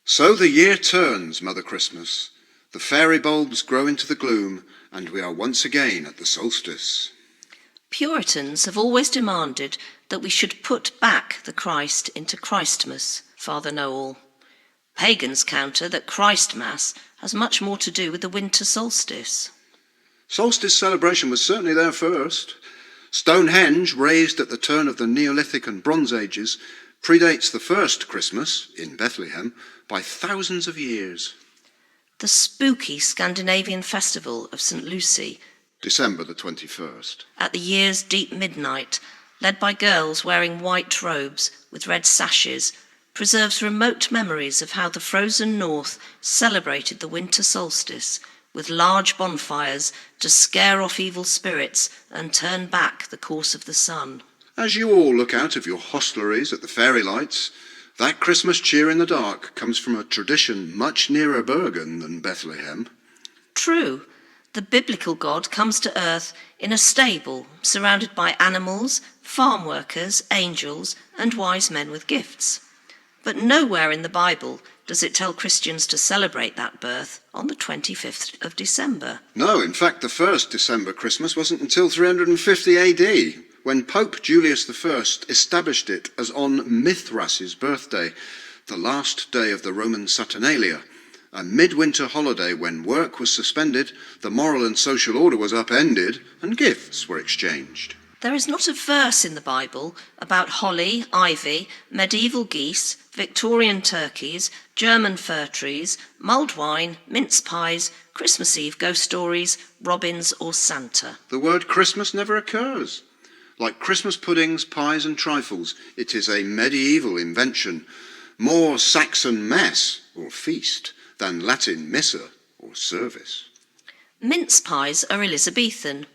So the year turns, Mother Christmas. The fairy bulbs grow into the gloom, and we are once again at the solstice. Puritans have always demanded that we should put back the Christ into Christmas, Father Knowall. Pagans counter that Christmas has much more to do with the winter solstice. Solstice celebration was certainly there first. Stonehenge, raised at the turn of the Neolithic and Bronze Ages, predates the first Christmas, in Bethlehem, by thousands of years. The spooky Scandinavian festival of St. Lucy, December the 21st. at the year's deep midnight, led by girls wearing white robes with red sashes, preserves remote memories of how the frozen north celebrated the winter solstice with large bonfires to scare off evil spirits and turn back the course of the sun. As you all look out of your hostelries at the fairy lights, that Christmas cheer in the dark comes from a tradition much nearer Bergen than Bethlehem. True, the biblical God comes to earth in a stable surrounded by animals, farm workers, angels, and wise men with gifts. But nowhere in the Bible does it tell Christians to celebrate that birth on the 25th of December. No, in fact, the first December Christmas wasn't until 350 AD, when Pope Julius I established it as on Mithras's birthday, the last day of the Roman Saturnalia, a midwinter holiday when work was suspended, the moral and social order was upended, and gifts were exchanged. There is not a verse in the Bible about holly, ivy, medieval geese, Victorian turkeys, German fir trees, mulled wine, mince pies, Christmas Eve ghost stories, robins or Santa. The word Christmas never occurs. Like Christmas puddings, pies and trifles, it is a medieval invention, more Saxon mess or feast than Latin missa or service. Mince pies are Elizabethan.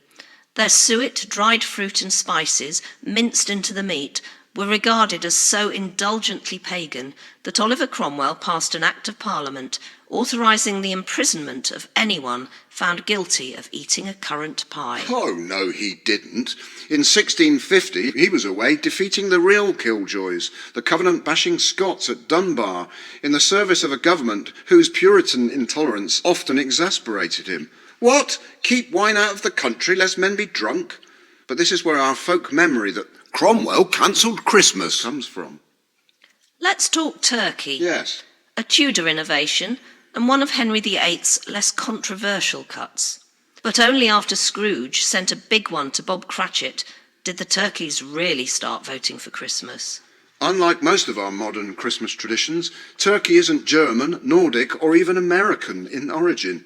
Their suet, dried fruit and spices, minced into the meat, were regarded as so indulgently pagan that Oliver Cromwell passed an Act of Parliament authorising the imprisonment of anyone found guilty of eating a currant pie. Oh, no, he didn't. In 1650, he was away defeating the real killjoys, the covenant-bashing Scots at Dunbar, in the service of a government whose Puritan intolerance often exasperated him. What? Keep wine out of the country lest men be drunk? But this is where our folk memory that Cromwell cancelled Christmas comes from. Let's talk turkey. Yes. A Tudor innovation and one of Henry VIII's less controversial cuts. But only after Scrooge sent a big one to Bob Cratchit did the turkeys really start voting for Christmas. Unlike most of our modern Christmas traditions, turkey isn't German, Nordic, or even American in origin.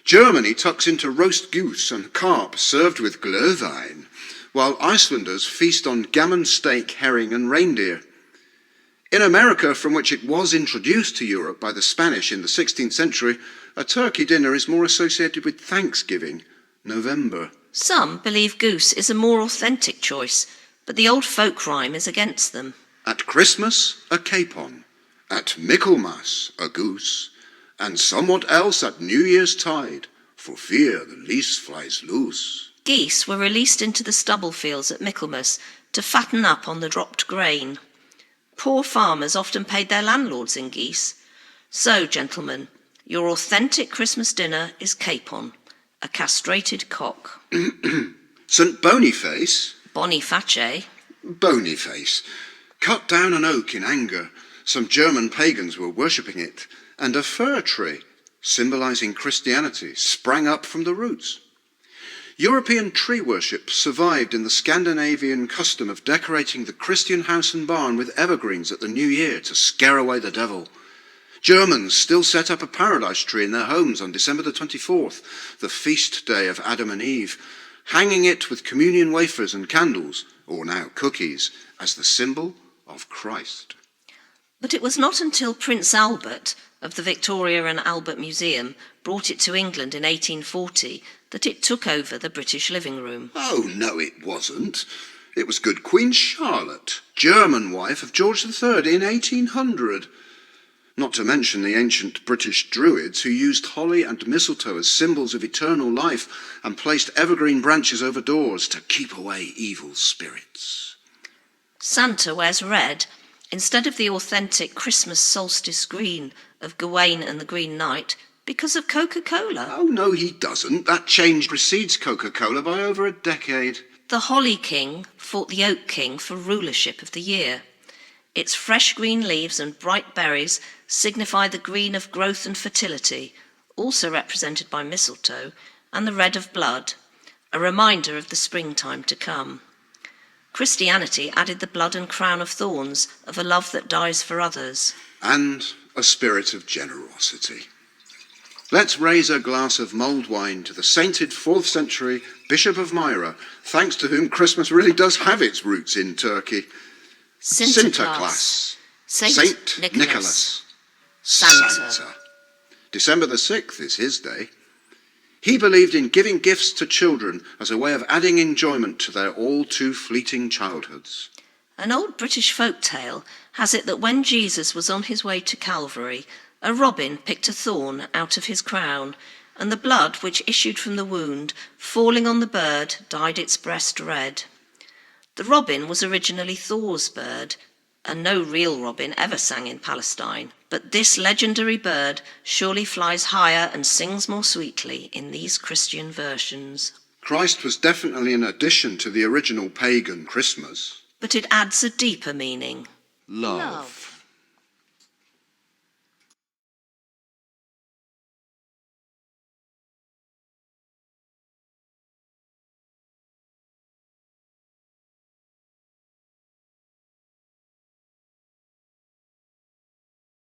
Germany tucks into roast goose and carp served with glühwein, while Icelanders feast on gammon steak, herring and reindeer. In America, from which it was introduced to Europe by the Spanish in the 16th century, a turkey dinner is more associated with Thanksgiving, November. Some believe goose is a more authentic choice, but the old folk rhyme is against them. At Christmas, a capon. At Michaelmas, a goose. And somewhat else at New Year's tide, for fear the lease flies loose. Geese were released into the stubble fields at Michaelmas to fatten up on the dropped grain. Poor farmers often paid their landlords in geese. So, gentlemen, your authentic Christmas dinner is capon, a castrated cock. St. Boniface, Boniface. Boniface, cut down an oak in anger. Some German pagans were worshipping it, and a fir tree, symbolising Christianity, sprang up from the roots. European tree worship survived in the Scandinavian custom of decorating the Christian house and barn with evergreens at the new year to scare away the devil. Germans still set up a paradise tree in their homes on December the 24th, the feast day of Adam and Eve, hanging it with communion wafers and candles, or now cookies, as the symbol of Christ. But it was not until Prince Albert of the Victoria and Albert Museum brought it to England in 1840 that it took over the British living room. Oh, no, it wasn't. It was good Queen Charlotte, German wife of George III in 1800. Not to mention the ancient British Druids who used holly and mistletoe as symbols of eternal life and placed evergreen branches over doors to keep away evil spirits. Santa wears red instead of the authentic Christmas solstice green of Gawain and the Green Knight, because of Coca-Cola. Oh, no, he doesn't. That change precedes Coca-Cola by over a decade. The Holly King fought the Oak King for rulership of the year. Its fresh green leaves and bright berries signify the green of growth and fertility, also represented by mistletoe, and the red of blood, a reminder of the springtime to come. Christianity added the blood and crown of thorns of a love that dies for others. And a spirit of generosity. Let's raise a glass of mulled wine to the sainted 4th century Bishop of Myra, thanks to whom Christmas really does have its roots in Turkey. Sinterklaas. Saint Nicholas. Santa. December the 6th is his day. He believed in giving gifts to children as a way of adding enjoyment to their all too fleeting childhoods. An old British folk tale has it that when Jesus was on his way to Calvary, a robin picked a thorn out of his crown, and the blood which issued from the wound, falling on the bird, dyed its breast red. The robin was originally Thor's bird, and no real robin ever sang in Palestine, but this legendary bird surely flies higher and sings more sweetly in these Christian versions. Christ was definitely an addition to the original pagan Christmas. But it adds a deeper meaning. Love.